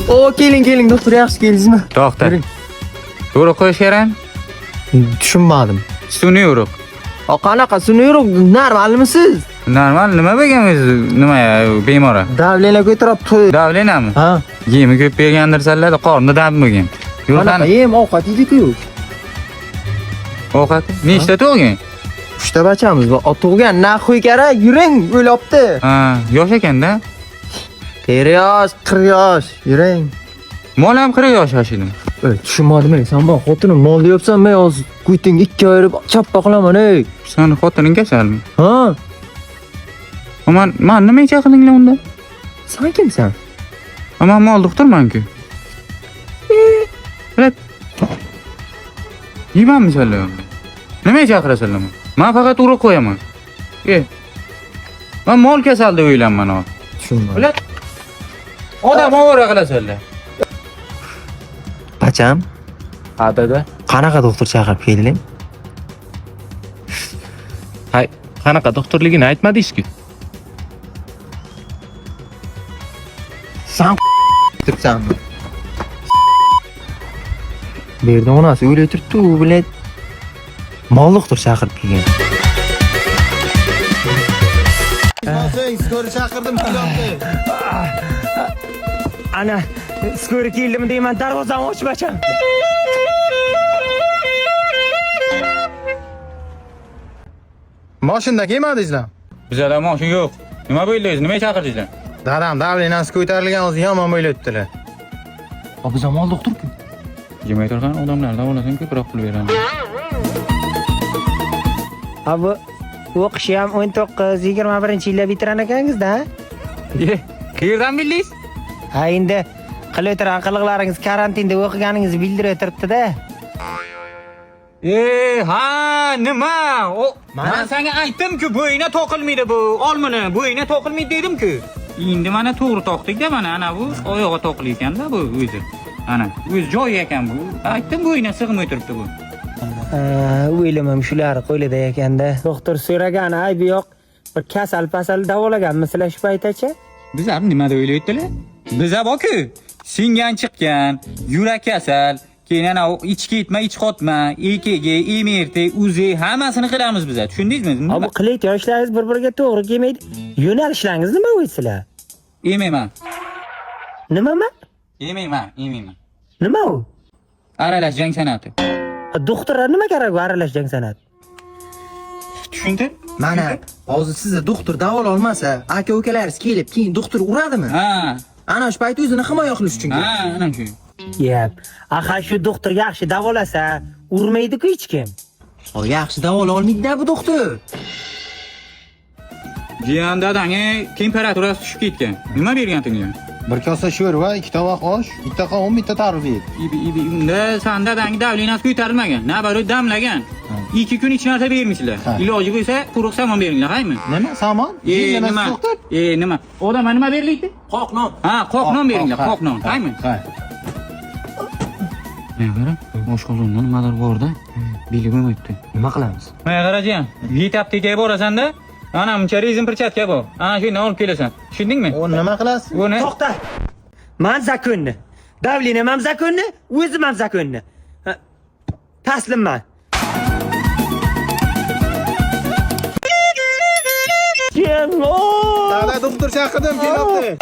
O keling doktor, yaxshi keldingizmi? Doktor. Yo'q qo'yish kerak. Tushunmadim. Sun'iy yo'q. O qanaqa sun'iy yo'q, normalmisiz? Normal nima bo'lganmiz? Nima bemor? Davleniya ko'taribdi. Davlenami? Ha. Yemi ko'p bergandirsanlar, qorni dam bo'lgan. Qanaqa yem ovqat yedik-ku. Ovqat nechta tug'gan? 3 ta bachamiz bor. Tug'gan naxuy kerak, yuring o'labdi. Ha, yosh ekanda. 40 yosh, 40 yosh, yuring. Mol ham 40 yosh yoshidimi? Tushunmadim, sen bor xotinim mol deyapsan, men hozir qo'yting 2 ayirib chappa qilaman, ey. Sen xotining kasalmi? Ha? Men nima chaqildinglar unda? Sen kimsan? Men mol doktorman-ku. Bilib. Yemammi senlar? Nima chaqirasanlar? Men faqat urib qo'yaman. Men mol kasal deb o'ylayman hozir. Tushunmadim. Bilib. Odam ovora qilasanlar. Bacham, Ha, dada. qanaqa doktor chaqirib kelding? Hay, qanaqa doktorligini aytmadingiz-ku. Sen turibsanmi? Bu yerda onasi o'ylay turibdi, u bilan mol doktor chaqirib kelgan. Skori chaqirdim, kelyapti. Ana, skori keldimi deyman, darvozani och bacham. Mashinada kelmadingizlar? Bizda mashin yo'q. Nima bo'ldingiz? Nima chaqirdingizlar? Dadam davleniyasi ko'tarilgan o'zi yomon bo'layaptilar. Biz mol doktor-ku. Yemay turgan odamlar davolasan ko'proq pul beradi. Abi o'qishi ham 19-21-yilda bitiran ekansiz-da? Qayerdan bildingiz? Ha, endi qilayotgan qiliqlaringiz karantinda o'qiganingizni bildirib turibdi-da. Ha, nima? Men senga aytdim-ku, bo'yina to'qilmaydi bu. Olmini, bo'yina to'qilmaydi dedim-ku. Endi mana to'g'ri to'qdik-da, mana ana bu oyog'i to'qil ekan-da bu o'zi. Ana, o'z joyi ekan bu. Aytdim, bo'yina sig'may turibdi bu. O'ylamam shular qo'lida ekanda. Doktor so'ragan, ay bu yoq bir kasal davolaganmisizlar shu paytgacha? Bizlar nima deb o'ylayaptilar? Bizlar borku, singan chiqqan, yurak kasal, keyin ana ichki etma, ich qotma, EKG, MRT, UZI hammasini qilamiz bizlar. Tushundingizmi? Abi qilayotgan ishlaringiz bir-biriga to'g'ri kelmaydi. Yo'nalishlaringiz nima o'ysizlar? Yemayman. Nimami? Yemayman. Nima u? Aralash jang san'ati. Doktorlar nima kerak bu aralashgan san'at? Tushunding? Mana, hozir sizni doktor davola olmasa, aka-ukalaringiz kelib, keyin doktor uradimi? Ha. Ana shu payt o'zini himoya qilish uchun. Ha, ana shu. Yep. Aha shu doktor yaxshi davolasa, urmaydi-ku hech kim. O yaxshi davola olmaydi-da bu doktor. Jiyan dadangga temperaturasi tushib ketgan. Nima bergantinglar? Bir kosa sho'rva, 2 tovoq osh, bitta qovun, bitta tarvuz yedi. Ibi unda san dadangga davleniyasi ko'tarilmagan. Nabaru damlagan. 2 kun hech narsa bermisizlar. Iloji bo'lsa, quruq samon beringlar, haymi? Nima? Samon? Nima? Nima? Odamga nima beriladi? Qoq non. Ha, qoq non beringlar, qoq non, haymi? Ha. Men qara, oshqozonda nimadir bor-da, bilib bo'lmayapti. Nima qilamiz? Men qarajiyan, vitaptikaga borasan-da, ana muncha rezin perchatka bor. Ana shuni olib kelasan. Tushundingmi? U nima qilasiz? Buni To'xta. Men zakonni. Davleniya ham zakonni, o'zim ham zakonni. Taslimman. Dada doktor chaqirdim, kelyapti.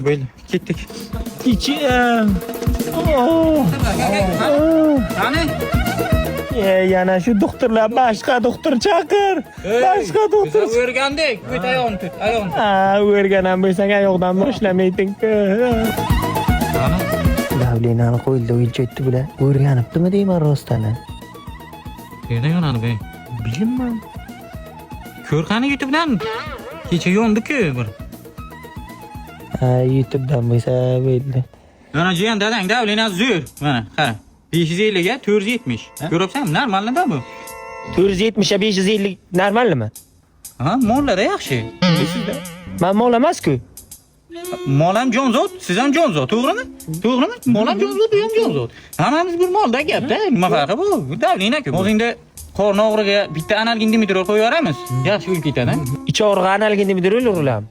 Böyle gittik. İçim. Hani? Yana şu doktorlar başka doktor çağır. Başka doktor. Biz öğrendik. Öt ayağını tut, ayağını. Ha, o'rganam bo'lsang oyoqdan boshlamayding-ku. Davleniyani qo'lda o'lchaydi bular. O'rganibdimi deyman rostdan. Nerede yonadi be? Bilmayman. Ko'rqani YouTube'dan. Kecha yondi-ku bir. Ha, YouTube'dan bo'lsa bo'ldi. Mana jiyan dadang davleniyasi zo'r. Mana, qara. 550 ga 470. Ko'ryapsanmi? Normalda bu. 470 ga 550 normalmi? Ha, mollarda yaxshi. Sizda. Men mol emas-ku. Mol ham jonzot, siz ham jonzot, to'g'rimi? To'g'rimi? Mol ham jonzot, bu ham jonzot. Hammamiz bir molda gapda, nima farqi bu? Davleniya-ku. O'zingda qorni og'riga bitta analgin Dimitrol qo'yib yuboramiz. Yaxshi bo'lib ketadi. Ich og'rig'i analgin deb urulam.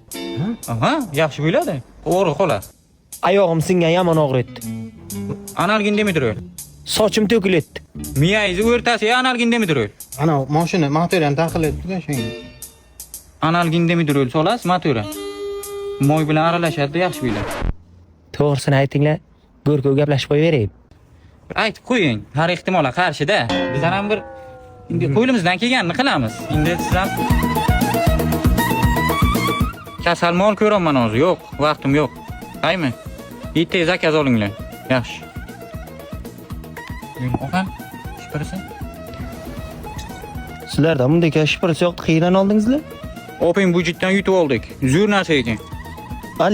Aha, yaxshi bo'ladi. O'g'ri qolar. Oyog'im singan yomon og'ritdi. Analgin Dimitrol. Sochim to'kilyapti. Miyangiz o'rtasiga analgin Dimitrol. Ana mashina materialni taqilibdi-da shunga. Analgin Dimitrol solasiz motori. Moy bilan aralashadi, yaxshi bo'ladi. To'g'risini aytinglar. Go'rkov gaplashib qo'yaveraylik. Aytib qo'ying, har ehtimolga qarshida. Biz ham bir qo'limizdan kelganini qilamiz. Endi siz ham kasal mol ko'raman hozir. Yo'q, vaqtim yo'q. Aymi? Bitta zakaz olinglar. Yaxshi. Oqam, shipirsa. Sizlarda bunday shipirsa yo'qdi, qiydan oldingizlar? Oping budjetdan yutib oldik. Zo'r narsa ekan.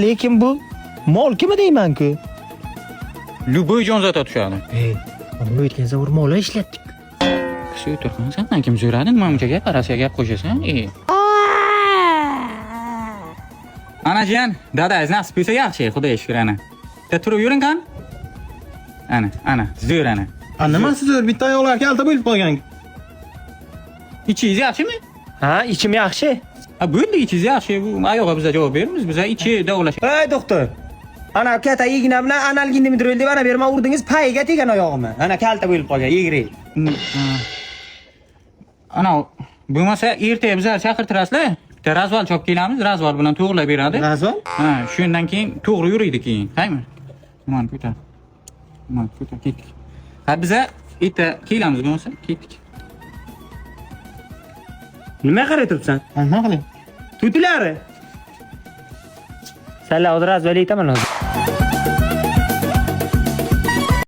Lekin bu mol kimi deyman-ku? Любой jonzot tushadi. Bunu o'tgan safar mol ishlatdik. Kishi o'tirgan sendan kim so'radi? Nima buncha gap arasiga gap qo'shasan? Anajon, dadangiz nasib bo'lsa yaxshi, xudoga shukr ana. Bitta turib yuring qani? Ana, zo'r ana. Nimasi zo'r bitta oyoqlar kalta bo'lib qolgan. Ichingiz yaxshimi? Ha, ichim yaxshi. Bo'ldi, ichingiz yaxshi. Bu oyog'i bizga javob beramiz. Biz ichi davolash. Ey doktor. Ana katta igna bilan analgin Dimitrol deb ana berma urdingiz, payiga tegan oyog'imni. Ana kalta bo'lib qolgan, egri. Ana bo'lmasa ertaga bizlar chaqirtirasizlar. Bitta razval chop kelamiz, razval bilan to'g'rilab beradi. Razval? Ha, shundan keyin to'g'ri yuriydi keyin. Qaymi? Mana ko'tar. Mana ko'tar, ketdik. Ha, biza erta kelamiz bo'lmasa, ketdik. Nima qarab turibsan? Nima qiling? Tutilari. Salla hozir razval aytaman hozir.